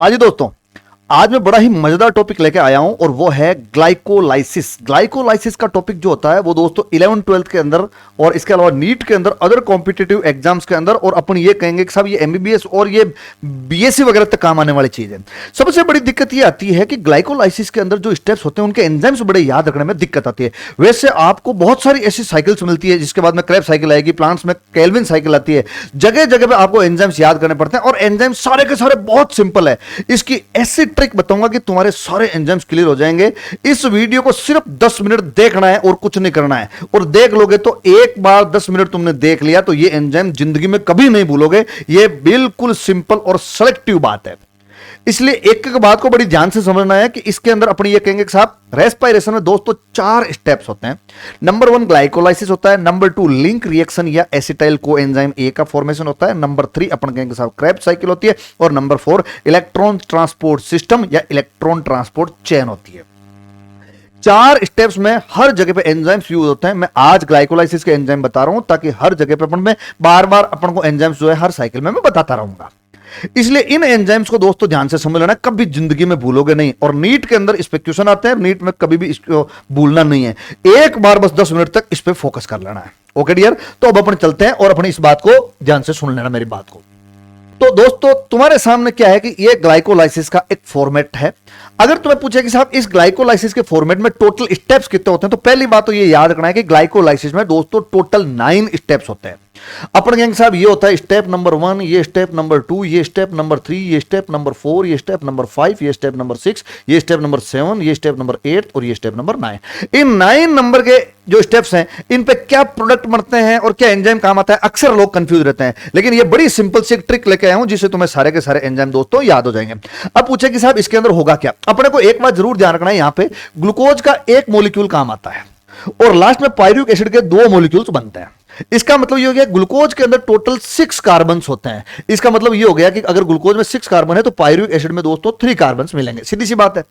हाँ जी दोस्तों, आज मैं बड़ा ही मजेदार टॉपिक लेके आया हूं और वो है ग्लाइकोलाइसिस। ग्लाइकोलाइसिस का टॉपिक जो होता है वो दोस्तों 11 12th के अंदर और इसके अलावा नीट के अंदर, अदर कॉम्पिटिटिव एग्जाम्स के अंदर, और अपन ये कहेंगे कि साहब ये एमबीबीएस और ये बीएससी वगैरह तक काम आने वाली चीज है। सबसे बड़ी दिक्कत ये आती है कि ग्लाइकोलाइसिस के अंदर जो स्टेप्स होते हैं उनके एंजाइम्स बड़े याद रखने में दिक्कत आती है। वैसे आपको बहुत सारी ऐसी साइकिल्स मिलती है, जिसके बाद में क्रेब साइकिल आएगी, प्लांट्स में केल्विन साइकिल आती है। जगह जगह पे आपको एंजाइम्स याद करने पड़ते हैं और एंजाइम्स सारे के सारे बहुत सिंपल है। इसकी ऐसी ट्रिक बताऊंगा कि तुम्हारे सारे एंजाइम्स क्लियर हो जाएंगे। इस वीडियो को सिर्फ 10 मिनट देखना है और कुछ नहीं करना है, और देख लोगे तो एक बार 10 मिनट तुमने देख लिया तो ये एंजाइम जिंदगी में कभी नहीं भूलोगे। ये बिल्कुल सिंपल और सेलेक्टिव बात है, इसलिए एक एक बात को बड़ी ध्यान से समझना है कि इसके अंदर अपनी ये कहेंगे कि साहब रेस्पिरेशन में दोस्तों 4 स्टेप्स होते हैं। नंबर 1 ग्लाइकोलाइसिस होता है, नंबर 2 लिंक रिएक्शन या एसिटाइल कोएंजाइम ए का फॉर्मेशन होता है, नंबर 3 अपन कहेंगे साहब क्रेब्स साइकिल होती है, और नंबर 4 इलेक्ट्रॉन ट्रांसपोर्ट सिस्टम या इलेक्ट्रॉन ट्रांसपोर्ट चेन होती है। 4 स्टेप्स में हर जगह पे एंजाइम्स यूज होते हैं। मैं आज ग्लाइकोलाइसिस के एंजाइम बता रहा हूं ताकि हर जगह पे अपन में बार बार अपन को एंजाइम्स जो है हर साइकिल में मैं बताता रहूंगा। इसलिए इन एंजाइम्स को दोस्तों ध्यान से समझ लेना, कभी जिंदगी में भूलोगे नहीं। और नीट के अंदर इस पे क्वेश्चन आते हैं, नीट में कभी भी इसको भूलना नहीं है। एक बार बस 10 मिनट तक इस पे फोकस कर लेना है। ओके डियर, तो अब अपन चलते हैं और अपनी इस बात को ध्यान से सुन लेना, मेरी बात को। तो दोस्तों तुम्हारे सामने क्या है कि ये ग्लाइकोलाइसिस का एक फॉर्मेट है। अगर तुम्हें पूछे कि साहब इस ग्लाइकोलाइसिस के फॉर्मेट में टोटल स्टेप्स कितने होते हैं, तो पहली बात तो ये याद रखना है कि ग्लाइकोलाइसिस में दोस्तों टोटल 9 स्टेप्स होते हैं। अपन कहेंगे साहब ये होता है स्टेप नंबर 1, ये स्टेप नंबर 2, ये स्टेप नंबर 3, ये स्टेप नंबर 4, ये स्टेप नंबर 5, ये स्टेप नंबर 6, ये स्टेप नंबर 7, ये स्टेप नंबर 8 और ये स्टेप नंबर 9। इन 9 नंबर के जो स्टेप्स हैं इन पे क्या प्रोडक्ट बनते हैं और क्या एंजाइम काम आता है, अक्सर लोग कंफ्यूज रहते हैं। लेकिन ये बड़ी सिंपल सी ट्रिक लेके आया हूं जिससे तुम्हें सारे के सारे एंजाइम दोस्तों याद हो जाएंगे। अब पूछे कि साहब इसके अंदर होगा क्या, अपने को एक बात जरूर ध्यान रखना है, यहां पे ग्लूकोज का एक मॉलिक्यूल काम आता है और लास्ट में पायरुविक एसिड के 2 मॉलिक्यूल्स बनते हैं। इसका मतलब ये हो गया ग्लूकोज के अंदर टोटल 6 कार्बन्स होते हैं। इसका मतलब ये हो गया कि अगर ग्लूकोज में 6 कार्बन है तो पायरुविक एसिड में दोस्तों 3 कार्बन्स मिलेंगे। सीधी सी बात है,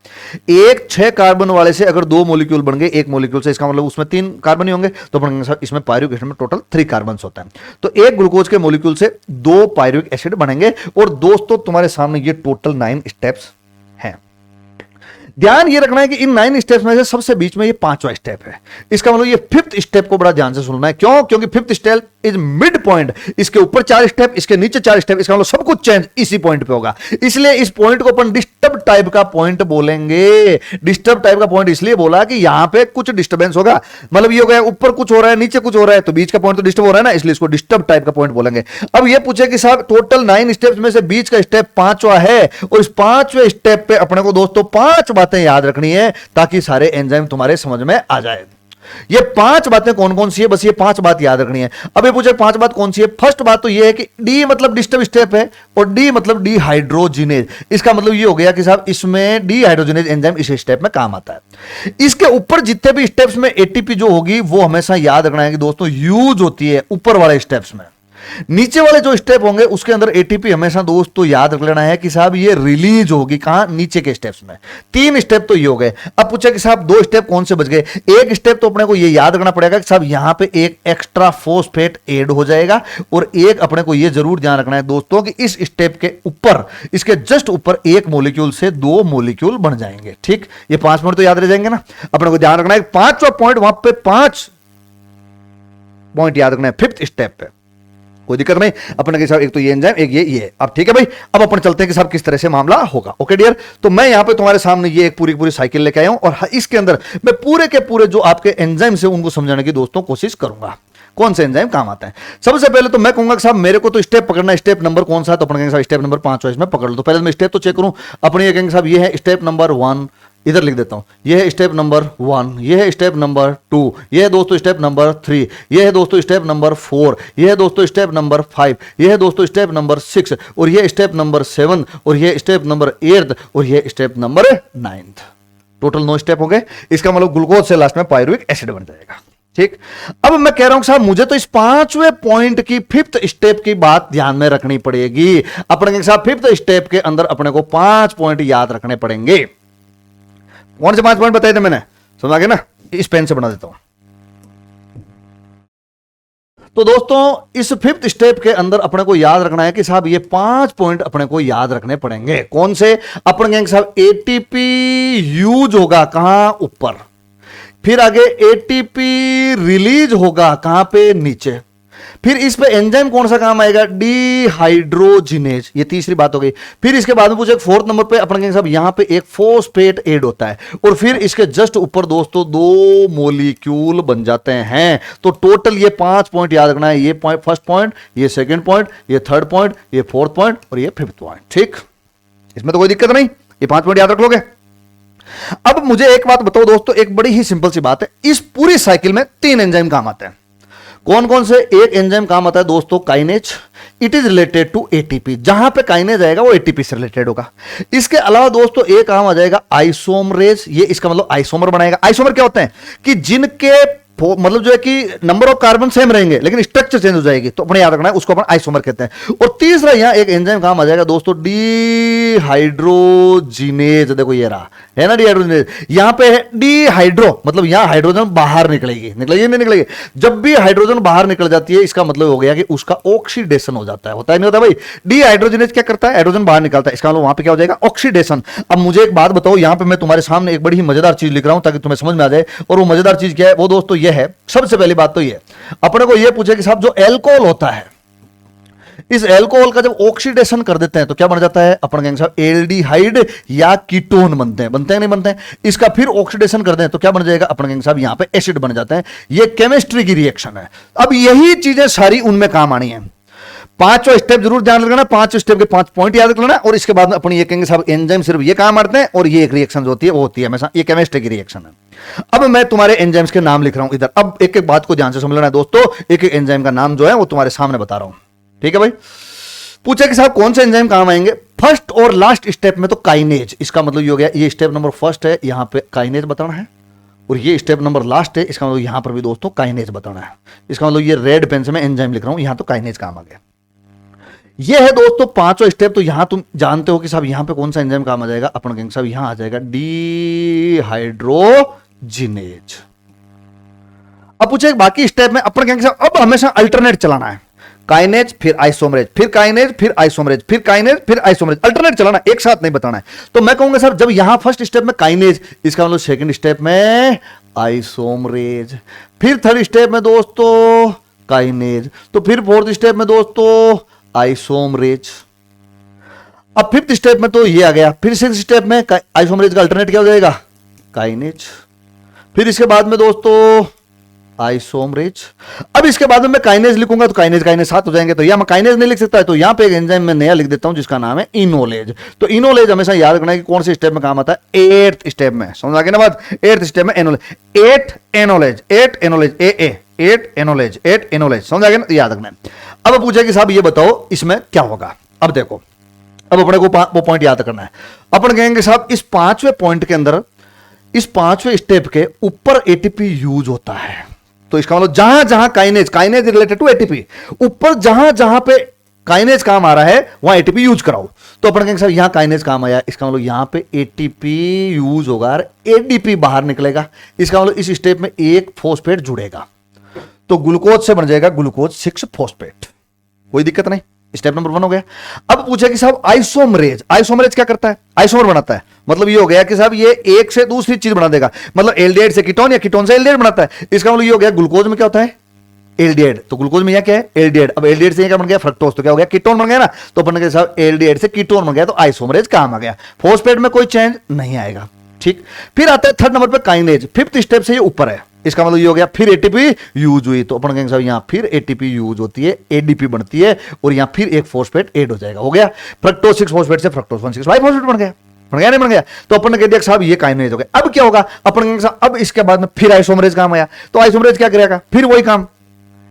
एक 6 कार्बन वाले से अगर 2 मॉलिक्यूल बन गए एक मॉलिक्यूल से, इसका मतलब उसमें 3 कार्बन ही होंगे, तो इसमें पायरुविक एसिड में टोटल 3 कार्बन्स होता है। तो एक ग्लूकोज के मॉलिक्यूल से 2 पायरुविक एसिड बनेंगे। और दोस्तों तुम्हारे सामने ये टोटल 9 स्टेप्स हैं। ध्यान ये रखना है कि इन 9 स्टेप्स में से सबसे बीच में ये 5वां स्टेप है। इसका मतलब ये 5th स्टेप को बड़ा ध्यान से सुनना है। क्यों? क्योंकि 5th step is mid point. इसके ऊपर 4 स्टेप, इसके नीचे 4 स्टेप, इसका मतलब सब कुछ चेंज इसी पॉइंट पे होगा। इसलिए इस पॉइंट को अपन डिस्टर्ब टाइप का पॉइंट बोलेंगे। डिस्टर्ब टाइप का पॉइंट इसलिए बोला कि यहां पे कुछ डिस्टर्बेंस होगा, मतलब ये हो गया ऊपर कुछ हो रहा है नीचे कुछ हो रहा है, तो बीच का पॉइंट तो डिस्टर्ब हो रहा है ना, इसलिए इसको डिस्टर्ब टाइप का पॉइंट बोलेंगे। अब ये पूछे कि साहब टोटल 9 स्टेप्स में से बीच का स्टेप 5वां है, और इस 5वें स्टेप पे अपने को दोस्तों 5 बातें याद रखनी है ताकि सारे एंजाइम तुम्हारे समझ में आ जाए। ये 5 बातें कौन कौन सी है, बस ये 5 बात याद रखनी है। अब ये पूछे 5 बात कौन सी है। फर्स्ट बात तो ये है कि डी मतलब डिस्टर्ब स्टेप है और डी मतलब डिहाइड्रोजिनेज। इसका मतलब ये हो गया कि साहब इसमें डिहाइड्रोजिनेज एंजाइम इस स्टेप में काम आता है। इसके ऊपर जितने भी स्टेप्स में एटीपी जो होगी वो हमेशा याद रखना है कि दोस्तों यूज होती है ऊपर वाले स्टेप्स में। नीचे वाले जो स्टेप होंगे उसके अंदर एटीपी हमेशा दोस्तों याद रख लेना है कि साहब ये रिलीज होगी कहां, नीचे के स्टेप्स में। 3 स्टेप तो ये हो गए। अब पूछा कि साहब 2 स्टेप कौन से बच गए। एक स्टेप तो अपने को ये याद रखना पड़ेगा कि साहब यहां पे एक एक्स्ट्रा फॉस्फेट ऐड हो जाएगा, और एक अपने को ये जरूर ध्यान रखना है दोस्तों कि इस स्टेप के ऊपर, इसके जस्ट ऊपर एक मॉलिक्यूल से 2 मॉलिक्यूल बन जाएंगे। ठीक, ये 5 पॉइंट तो याद रह जाएंगे ना। अपने को ध्यान रखना है 5वां पॉइंट, वहां पे 5 पॉइंट याद रखना है 5th स्टेप पे। कोई दिक्कत नहीं, अपन के साथ एक तो ये एंजाइम, एक ये। अब ठीक है भाई, अब अपन चलते हैं कि साहब किस तरह से मामला होगा। ओके डियर, तो मैं यहां पे तुम्हारे सामने ये एक पूरी साइकिल लेके आया हूं और इसके अंदर मैं पूरे के पूरे जो आपके एंजाइम से उनको समझाने की दोस्तों कोशिश करूंगा कौन से एंजाइम काम आता है। सबसे पहले तो मैं कहूंगा कि साहब मेरे को तो स्टेप पकड़ना, स्टेप नंबर कौन सा है, तो अपन कहेंगे साहब स्टेप नंबर 5 इसमें पकड़ लो। तो पहले मैं स्टेप तो चेक करूं, अपने ये कहेंगे साहब ये है स्टेप नंबर 1, इधर लिख देता हूं, यह है स्टेप नंबर 1, यह है स्टेप नंबर 2, यह है दोस्तों स्टेप नंबर 3, यह है दोस्तों स्टेप नंबर 4, यह है दोस्तों स्टेप नंबर 5, यह है दोस्तों स्टेप नंबर 6, और यह स्टेप नंबर 7, और यह स्टेप नंबर 8, और यह स्टेप नंबर 9। टोटल 9 स्टेप हो गए। इसका मतलब ग्लूकोज से लास्ट में पायरुविक एसिड बन जाएगा। ठीक, अब मैं कह रहा हूं साहब मुझे तो इस 5वें पॉइंट की 5th स्टेप की बात ध्यान में रखनी पड़ेगी। अपने साहब 5th स्टेप के अंदर अपने को 5 पॉइंट याद रखने पड़ेंगे। कौन से 5 पॉइंट बताए थे मैंने, समझ आ गया ना। इस पेन से बना देता हूं। तो दोस्तों इस फिफ्थ स्टेप के अंदर अपने को याद रखना है कि साहब ये 5 पॉइंट अपने को याद रखने पड़ेंगे। कौन से? अपन कहेंगे साहब एटीपी यूज होगा कहां? ऊपर। फिर आगे एटीपी रिलीज होगा कहां पे? नीचे। फिर इस पे एंजाइम कौन सा काम आएगा? डिहाइड्रोजिनेज। ये तीसरी बात हो गई। फिर इसके बाद में पूछे फोर्थ नंबर पे अपन कहेंगे साहब यहां पे एक फोस्फेट ऐड होता है और फिर इसके जस्ट ऊपर दोस्तों 2 मॉलिक्यूल बन जाते हैं। तो टोटल ये 5 पॉइंट याद रखना है। ये पॉइंट फर्स्ट पॉइंट, ये सेकंड पॉइंट, ये थर्ड पॉइंट, ये फोर्थ पॉइंट और ये फिफ्थ पॉइंट। ठीक, इसमें तो कोई दिक्कत नहीं, ये 5 पॉइंट याद रख लोगे। अब मुझे एक बात बताओ दोस्तों, एक बड़ी ही सिंपल सी बात है। इस पूरी साइकिल में 3 एंजाइम काम आते हैं। कौन कौन से? एक एंजाइम काम आता है दोस्तों kinase. It is related to ATP. जहां पे काइनेज आएगा वो एटीपी से रिलेटेड होगा। इसके अलावा दोस्तों एक काम आ जाएगा आइसोमरेज। ये इसका मतलब आइसोमर बनाएगा। आइसोमर क्या होते हैं? कि जिनके मतलब जो है कि नंबर ऑफ कार्बन सेम रहेंगे लेकिन स्ट्रक्चर चेंज हो जाएगी, तो अपने याद रखना है, उसको अपन आइसोमर कहते हैं। और तीसरा यहां एक एंजाइम काम आ जाएगा दोस्तों डिहाइड्रोजिनेज। देखो ये रहा है ना डिहाइड्रोजिनेज। यहां पे है डिहाइड्रो, मतलब यहां हाइड्रोजन बाहर निकलेगी नहीं निकलेगी। जब भी हाइड्रोजन बाहर निकल जाती है इसका मतलब हो गया कि उसका ऑक्सीडेशन हो जाता है। होता है नहीं होता भाई? डिहाइड्रोजिनेज क्या करता है? हाइड्रोजन बाहर निकालता है। इसका मतलब वहां पे क्या हो जाएगा? ऑक्सीडेशन। अब मुझे एक बात बताओ, यहां पे मैं तुम्हारे सामने एक बड़ी ही मजेदार चीज लिख रहा हूं ताकि तुम्हें समझ में आ जाए। और वो मजेदार चीज क्या है? वो दोस्तों ये है, सबसे पहली बात तो ये अपने को ये पूछे कि साहब जो एल्कोहल होता है, इस एल्कोहल का जब ऑक्सीडेशन कर देते हैं तो क्या बन जाता है? अपन कहेंगे साहब एल्डिहाइड या कीटोन बनते हैं। बनते हैं नहीं बनते हैं? इसका फिर ऑक्सीडेशन कर दें तो क्या बन जाएगा? अपन कहेंगे साहब यहां पे एसिड बन जाता है। ये केमिस्ट्री की रिएक्शन है। अब यही चीजें सारी उनमें काम आनी है। 5वां स्टेप जरूर ध्यान रखना, 5 स्टेप के 5 पॉइंट याद रखना। और इसके बाद अपन ये कहेंगे साहब एंजाइम सिर्फ ये काम आते हैं और ये एक रिएक्शन होती है वो होती है हमेशा, ये केमिस्ट्री की रिएक्शन है। अब मैं तुम्हारे एंजाइम्स के नाम लिख रहा हूं इधर। अब एक एक बात को ध्यान से समझ लेना है दोस्तों। एक एक एंजाइम का नाम जो है वो तुम्हारे सामने बता रहा हूं। ठीक है भाई? पूछे कि साहब कौन से एंजाइम काम आएंगे? फर्स्ट और लास्ट स्टेप में तो काइनेज। इसका मतलब ये हो गया, ये स्टेप नंबर फर्स्ट है, यहां पे काइनेज बताना है। और ये स्टेप नंबर लास्ट है, इसका मतलब यहां पर भी दोस्तों काइनेज बताना है। इसका मतलब ये रेड पेन से मैं एंजाइम लिख रहा हूं, यहां तो काइनेज काम आ गया। ये है दोस्तों 5वां स्टेप। तो यहां तुम जानते हो कि साहब यहां पे कौन सा एंजाइम काम आ जाएगा? अपन कहेंगे साहब यहां आ जाएगा डिहाइड्रोजिनेज। अब पूछे बाकी स्टेप में अपन कहेंगे साहब अब हमेशा अल्टरनेट चलाना है। काइनेज फिर आइसोमरेज, फिर काइनेज फिर आइसोमरेज, फिर काइनेज फिर आइसोमरेज, अल्टरनेट चलाना, एक साथ नहीं बताना है। तो मैं कहूंगा सर जब यहां फर्स्ट स्टेप में काइनेज, इसका मतलब सेकंड स्टेप में आइसोमरेज, फिर थर्ड स्टेप में दोस्तों काइनेज, तो फिर फोर्थ स्टेप में दोस्तों आइसोमरेज। अब फिफ्थ स्टेप में तो ये आ गया। फिर सिक्स्थ स्टेप में आइसोमरेज का अल्टरनेट क्या हो जाएगा? काइनेज। फिर इसके बाद में दोस्तों आइसोमरेज। अब इसके बाद में मैं काइनेज लिखूंगा तो काइनेज काइनेज साथ हो जाएंगे। तो यहां मैं काइनेज नहीं लिख सकता है, तो यहां पे एक एंजाइम में नया लिख देता हूं जिसका नाम है इनोलेज। तो इनोलेज हमेशा याद रखना है कि कौन से स्टेप में काम आता है? 8th स्टेप में। समझ आ गया ना बात? 8th स्टेप में एनोलेज, 8 एनोलेज, 8 एनोलेज, ए 8 एनोलेज, 8 एनोलेज। समझ आ गया ना? याद रखना है। अब पूछे कि साहब ये बताओ इसमें क्या होगा? अब देखो, अब अपने को वो पॉइंट याद करना है। अपन कहेंगे साहब इस 5वें पॉइंट के अंदर, इस 5वें स्टेप के ऊपर एटीपी यूज होता है। तो इसका मतलब जहां जहां kinase, kinase related to ATP, ऊपर जहां जहां पे काइनेज काम आ रहा है वहां एटीपी यूज कराओ। तो अपन कहेंगे सर यहां काइनेज काम आया, इसका मतलब यहां पे एटीपी यूज होगा और एडीपी बाहर निकलेगा। इसका मतलब इस स्टेप में एक फॉस्फेट जुड़ेगा तो ग्लूकोज से बन जाएगा ग्लूकोज 6 फॉस्फेट। कोई दिक्कत नहीं, स्टेप नंबर 1 हो गया। अब पूछे कि साहब आइसोमरेज, आइसोमरेज क्या करता है? आइसोमर बनाता है। मतलब ये हो गया कि साहब ये एक से दूसरी चीज बना देगा। मतलब एल्डिहाइड से कीटोन या कीटोन से एल्डिहाइड बनाता है। इसका मतलब ये हो गया ग्लूकोज में क्या होता है? एल्डिहाइड। तो ग्लूकोज में क्या है? एल्डिहाइड। अब एल्डिहाइड से क्या बन गया? फ्रक्टोज। तो क्या हो गया? कीटोन बन गया ना। तो अपन के साहब एल्डिहाइड से कीटोन बन गया तो आइसोमरेज काम आ गया। फॉस्फेट में कोई चेंज नहीं आएगा। ठीक। फिर आता है थर्ड नंबर पे काइनेज। 5th स्टेप से ये ऊपर है। इसका मतलब ये हो गया फिर एटीपी यूज हुई। तो अपन कहेंगे साहब यहां फिर एटीपी यूज होती है, एडीपी बनती है और यहां फिर एक फॉस्फेट ऐड हो जाएगा। हो गया फ्रक्टोज 6 फॉस्फेट से फ्रक्टोज 1,6,5 फॉस्फेट बन गया। बन गया नहीं बन गया? तो अपन ने कह दिया साहब ये काइनेज हो गया। अब क्या होगा? अपन कहेंगे साहब अब इसके बाद में फिर आइसोमरेज काम आया। तो आइसोमरेज क्या करेगा? फिर वही काम,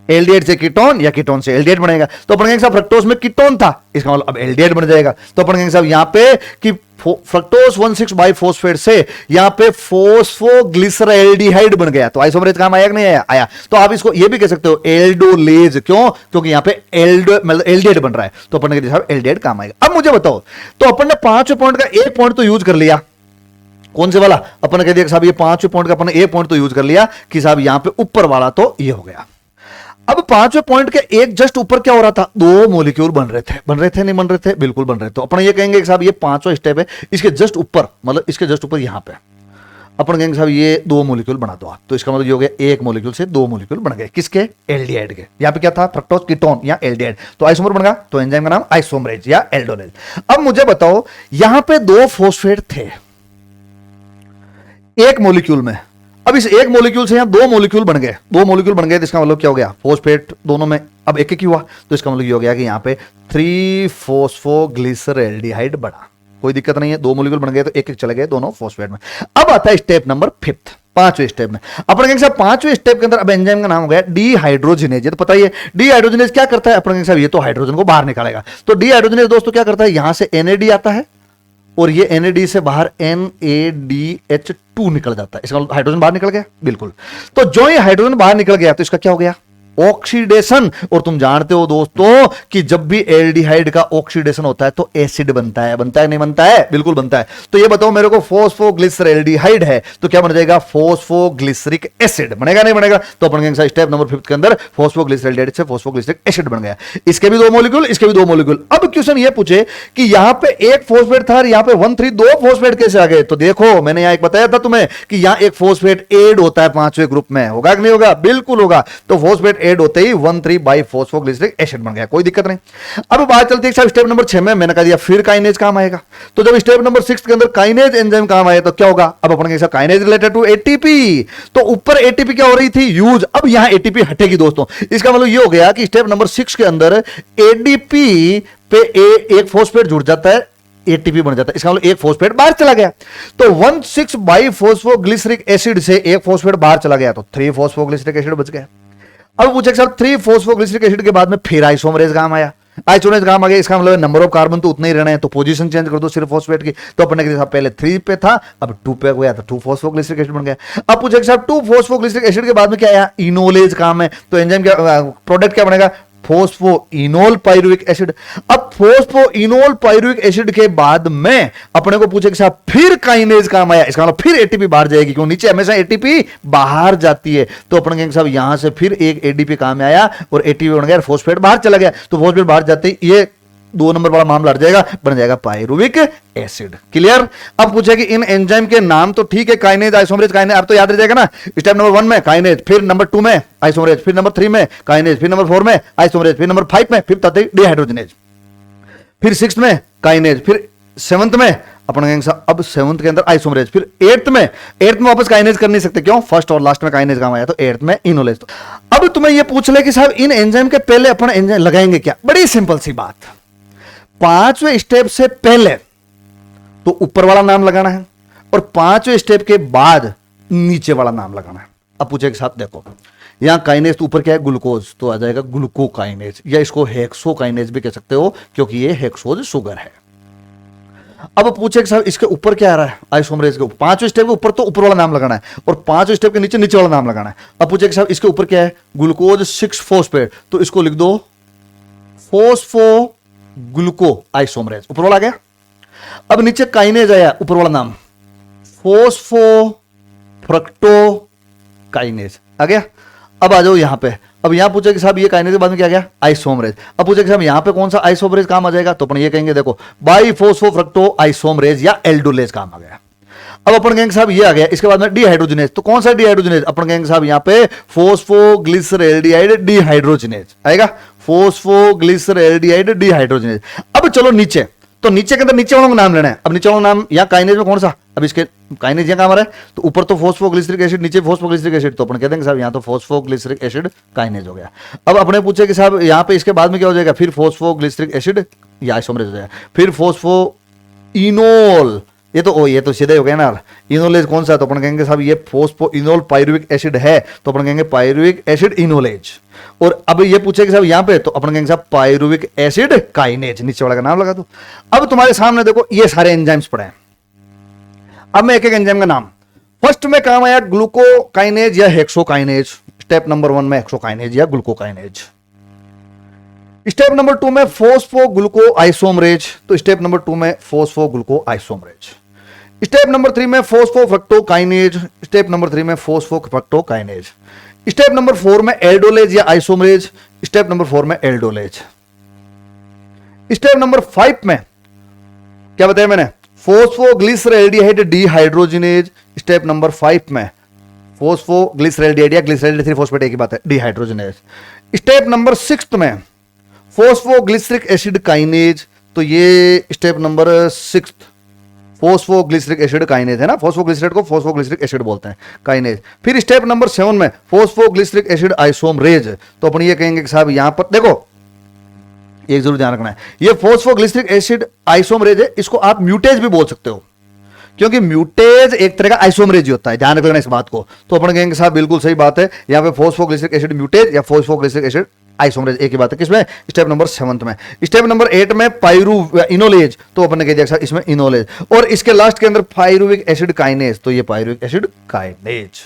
एल्डिहाइड से कीटोन या कीटोन से एल्डिहाइड बनेगा। तो अपन कहेंगे साहब फ्रक्टोज में कीटोन था, इसका मतलब अब एल्डिहाइड बन जाएगा। तो अपन कहेंगे साहब यहां पे कि फ्रक्टोज 1,6 फॉस्फेट से यहां पे फॉस्फोग्लिसरॉल्डिहाइड बन गया। तो आइसोमरेज काम आया कि नहीं आया? आया। तो आप इसको ये भी कह सकते हो एल्डोलेज। क्यों? क्योंकि यहां पे एल्डिहाइड बन रहा है। तो अपन ने साहब एल्डिहाइड काम आएगा। अब मुझे बताओ, तो अपन ने 5वें पॉइंट का एक पॉइंट तो यूज कर लिया। कौन से वाला? अपन ने कह दिया साहब ये 5वें पॉइंट का अपन ने एक पॉइंट तो यूज कर लिया कि साहब यहां पे ऊपर वाला तो ये हो गया। अब पांचवें पॉइंट के एक जस्ट ऊपर क्या हो रहा था, दो मॉलिक्यूल बन रहे थे नहीं बन रहे थे, बिल्कुल बन रहे थे। तो अपन ये कहेंगे कि साहब ये पांचवा स्टेप है, इसके जस्ट ऊपर, मतलब इसके जस्ट ऊपर यहां पे अपन कहेंगे साहब ये दो मॉलिक्यूल बना दो आप। तो इसका मतलब ये हो गया एक मॉलिक्यूल से दो मॉलिक्यूल बन गए, किसके, एल्डिहाइड के। यहां पे क्या था, फ्रक्टोज कीटोन या एल्डिहाइड, तो आइसोमर बन गया, तो एंजाइम का नाम आइसोमरेज या एल्डोनेज। अब मुझे बताओ यहां पे दो फॉस्फेट थे एक मॉलिक्यूल में, अब इस एक मॉलिक्यूल से यहां दो मॉलिक्यूल बन गए, दो मॉलिक्यूल बन गए, तो इसका मतलब क्या हो गया, फॉस्फेट दोनों में अब एक एक ही हुआ, तो इसका मतलब ये हो गया कि यहां पे 3 फॉस्फोग्लिसरैल्डिहाइड बना। कोई दिक्कत नहीं है, दो मॉलिक्यूल बन गए तो एक एक चले गए दोनों फॉस्फेट में। अब आता है स्टेप नंबर 5, पांचवें स्टेप में। अपन कहेंगे साहब पांचवें स्टेप के अंदर अब एंजाइम का नाम हो गया डीहाइड्रोजिनेज। तो पता ही है डीहाइड्रोजिनेज क्या करता है, अपन कहेंगे साहब ये तो हाइड्रोजन को बाहर निकालेगा। तो डीहाइड्रोजिनेज दोस्तों क्या करता है, यहां से NAD आता है और ये NAD से बाहर NADH2 निकल जाता है, इसका हाइड्रोजन बाहर निकल गया, बिल्कुल। तो जो ये हाइड्रोजन बाहर निकल गया तो इसका क्या हो गया, ऑक्सीडेशन। और तुम जानते हो दोस्तों कि जब भी एल्डिहाइड का ऑक्सीडेशन होता है तो एसिड बनता है नहीं बनता है, बिल्कुल बनता है। तो ये बताओ मेरे को फॉस्फोग्लिसरैल्डिहाइड है तो क्या बन जाएगा, फॉस्फोग्लिसरिक एसिड बनेगा नहीं बनेगा। तो अपन स्टेप नंबर 5 के अंदर फॉस्फोग्लिसरैल्डिहाइड से फॉस्फोग्लिसरिक एसिड बन गया। इसके भी दो मॉलिक्यूल, इसके भी दो मॉलिक्यूल। अब क्वेश्चन ये पूछे कि यहां पे एक फॉस्फेट था और यहां पे 1 3 दो फॉस्फेट कैसे आ गए। तो देखो मैंने यहां एक बताया था तुम्हें कि यहां एक फॉस्फेट ऐड होता है पांचवें ग्रुप में, होगा कि नहीं होगा, बिल्कुल होगा। तो फॉस्फेट ऐड होते ही 1,3 बाई फॉस्फोग्लिसरिक एसिड बन गया, कोई दिक्कत नहीं। अब बात चलती है स्टेप नंबर 6 में, मैंने कहा दिया फिर काइनेज काम आएगा। तो जब स्टेप नंबर 6 के अंदर काइनेज एंजाइम काम आए तो क्या होगा, अब अपन के काइनेज रिलेटेड टू एटीपी। तो ऊपर एटीपी क्या हो रही थी, यूज, अब यहां एटीपी हटेगी दोस्तों। इसका मतलब ये हो गया कि स्टेप नंबर 6 के अंदर एडीपी पे एक फॉस्फेट जुड़ जाता है, एटीपी बन जाता है, इसका मतलब एक फॉस्फेट बाहर चला गया। तो 1,6 बाई फॉस्फोग्लिसरिक एसिड से एक फॉस्फेट बाहर चला गया तो 3 फॉस्फोग्लिसरिक एसिड बच गया। अब पूछे सर 3 फॉस्फोग्लिसरिक एसिड के बाद में फिर आइसोमरेज काम आया, आइसोमरेज काम आ गया, इसका मतलब नंबर ऑफ कार्बन तो उतने ही रहना है, तो पोजीशन चेंज कर दो सिर्फ फॉस्फेट की। तो अपने के पहले 3 पे था अब 2 पे गया तो 2 फॉस्फोग्लिसरिक एसिड बन गया। अब पूछे सर 2 फॉस्फोग्लिसरिक एसिड के बाद में क्या आया, इनोलेज काम है, तो एंजाइम क्या प्रोडक्ट क्या बनेगा, फोस्फोइनोल पाइरुविक एसिड। अब फोस्फोइनोल पाइरुविक एसिड के बाद में अपने को पूछे कि साहब फिर काइनेज काम आया, इसका मतलब फिर एटीपी बाहर जाएगी, क्यों नीचे हमेशा एटीपी बाहर जाती है। तो अपन कहेंगे साहब यहां से फिर एक एडीपी काम में आया और एटीपी बन गया, फॉस्फेट बाहर चला गया। तो फॉस्फेट बाहर जाते ही ये 2 नंबर वाला मामला हट जाएगा, बन जाएगा पाइरुविक एसिड। क्लियर। अब पूछे कि इन एंजाइम के नाम तो ठीक है, काइनेज आइसोमरेज काइनेज, अब तो याद रह जाएगा ना। स्टेप नंबर 1 में काइनेज, फिर नंबर 2 में आइसोमरेज, फिर नंबर 3 में काइनेज, फिर नंबर 4 में आइसोमरेज, फिर नंबर 5 में फिर डीहाइड्रोजिनेज, फिर 6 में काइनेज, फिर 7th में अपन कहेंगे अब 7th के अंदर आइसोमरेज, फिर 8th में वापस काइनेज कर नहीं सकते, क्यों, फर्स्ट और लास्ट में काइनेज काम आया, तो 8th में इनोलेज। तो अब तुम्हें यह पूछ ले कि साहब इन एंजाइम के पहले अपन एंजाइम लगाएंगे क्या, बड़ी सिंपल सी बात, 5वें स्टेप से पहले तो ऊपर वाला नाम लगाना है और 5वें स्टेप के बाद नीचे वाला नाम लगाना है। अब पूछे कि साहब देखो यहां काइनेज तो ऊपर क्या है, ग्लूकोज, तो आ जाएगा ग्लूकोकाइनेज, या इसको हेक्सोकाइनेज भी कह सकते हो क्योंकि ये हेक्सोज शुगर है। अब पूछे कि साहब इसके ऊपर क्या आ रहा है, आइसोमरेज के ऊपर, 5वें स्टेप के ऊपर तो ऊपर वाला नाम लगाना है और 5वें स्टेप के नीचे नीचे वाला नाम लगाना है। अब पूछे कि साहब इसके ऊपर क्या है, ग्लूकोज 6 फॉस्फेट, तो इसको लिख दो फॉस्फो ग्लूको आइसोमरेज, ऊपर वाला आ गया। अब नीचे काइनेज आया, ऊपर वाला नाम फोस्फो फ्रक्टो काइनेज आ गया। अब आ जाओ यहां पे, अब यहां पूछे कि साहब ये काइनेज के बाद में क्या गया, आइसोमरेज। अब पूछे कि साहब यहां पे कौन सा आइसोमरेज काम आ जाएगा, तो अपन ये कहेंगे देखो बाई फोस्फो फ्रक्टो आइसोमरेज या एल्डोलेज काम आ गया। अब अपन कहेंगे साहब ये आ गया, इसके बाद में डीहाइड्रोजिनेज, तो कौन सा डीहाइड्रोजिनेज, अपन कहेंगे साहब यहां पे फॉस्फोग्लिसरैल्डिहाइड डीहाइड्रोजिनेज आएगा, फॉस्फोग्लिसरैल्डिहाइड डीहाइड्रोजिनेज। अब चलो नीचे, तो नीचे के अंदर नीचे वालों का नाम लेना है। अब नीचे वाला नाम या काइनेज में कौन सा, अब इसके काइनेज यहां काम आ रहा है, तो ऊपर तो फॉस्फोग्लिसरिक एसिड, नीचे फॉस्फोग्लिसरिक एसिड, तो अपन कह देंगे साहब यहां तो फॉस्फोग्लिसरिक एसिड काइनेज हो गया। अब अपने पूछे कि साहब यहां पे इसके बाद में क्या हो जाएगा, फिर फॉस्फोग्लिसरिक एसिड या आइसोमरेज हो जाएगा, फिर फॉस्फोइनोल, ये तो सीधे हो गया ना, इनोलेज कौन सा, तो अपन कहेंगे साहब ये फॉस्फोइनोल पाइरुविक एसिड है, तो अपन कहेंगे पाइरुविक एसिड इनोलेज। और अब ये पूछे कि साहब यहां पे, तो अपन कहेंगे साहब पाइरुविक एसिड काइनेज, नीचे वाला का नाम लगा दो। अब तुम्हारे सामने देखो ये सारे एंजाइम्स पड़े हैं, अब मैं एक एक एंजाइम का नाम, फर्स्ट में काम आया ग्लूकोकाइनेज या हेक्सोकाइनेज, स्टेप नंबर 1 में हेक्सोकाइनेज या ग्लूकोकाइनेज। स्टेप नंबर 2 में फॉस्फोग्लूको आइसोमरेज, तो स्टेप नंबर 2 में फॉस्फोग्लूको आइसोमरेज। स्टेप नंबर 3 में फॉस्फोफ्रक्टोकाइनेज, स्टेप नंबर 3 में फॉस्फोफ्रक्टोकाइनेज। स्टेप नंबर 4 में एल्डोलेज या आइसोमरेज, स्टेप नंबर 4 में एल्डोलेज। स्टेप नंबर 5 में क्या बताया मैंने, फॉस्फोग्लिसरैल्डिहाइड डिहाइड्रोजिनेज। स्टेप नंबर 5 में फॉस्फोग्लिसरैल्डिहाइड या ग्लिसरैल्डिहाइड 3 फॉस्फेट एक ही बात है, डिहाइड्रोजिनेज। स्टेप नंबर 6 में फॉस्फोग्लिसरिक एसिड काइनेज, तो ये step number 6 phosphoglyceric acid kinase है ना, फॉस्फोग्लिसरेट को फॉस्फोग्लिसरिक एसिड बोलते हैं, काइनेज। फिर स्टेप नंबर 7 में फॉस्फोग्लिसरिक एसिड आइसोमरेज, तो अपन ये कहेंगे कि साहब यहां पर देखो एक जरूर ध्यान रखना है, ये फॉस्फोग्लिसरिक एसिड आइसोमरेज है, इसको आप म्यूटेज भी बोल सकते हो, क्योंकि म्यूटेज एक तरह का आइसोमरेज ही होता है, ध्यान रखना इस बात को। तो अपन कहेंगे साहब बिल्कुल सही बात है, यहां पे फॉस्फोग्लिसरिक एसिड म्यूटेज या फॉस्फोग्लिसरिक एसिड आइसोमरेज एक ही बात है। किसमें, स्टेप नंबर 7 में। स्टेप नंबर 8 में पायरू इनोलेज, तो अपन ने कह दिया इसमें इनोलेज, और इसके लास्ट के अंदर पायरुविक एसिड काइनेज, तो ये पायरुविक एसिड काइनेज।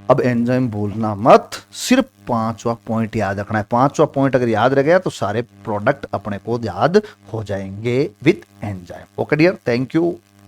अब एंजाइम भूलना मत, सिर्फ 5वां पॉइंट याद रखना है। 5वां पॉइंट अगर याद रह गया तो सारे प्रोडक्ट अपने को याद हो जाएंगे with enzyme. Okay dear, thank you.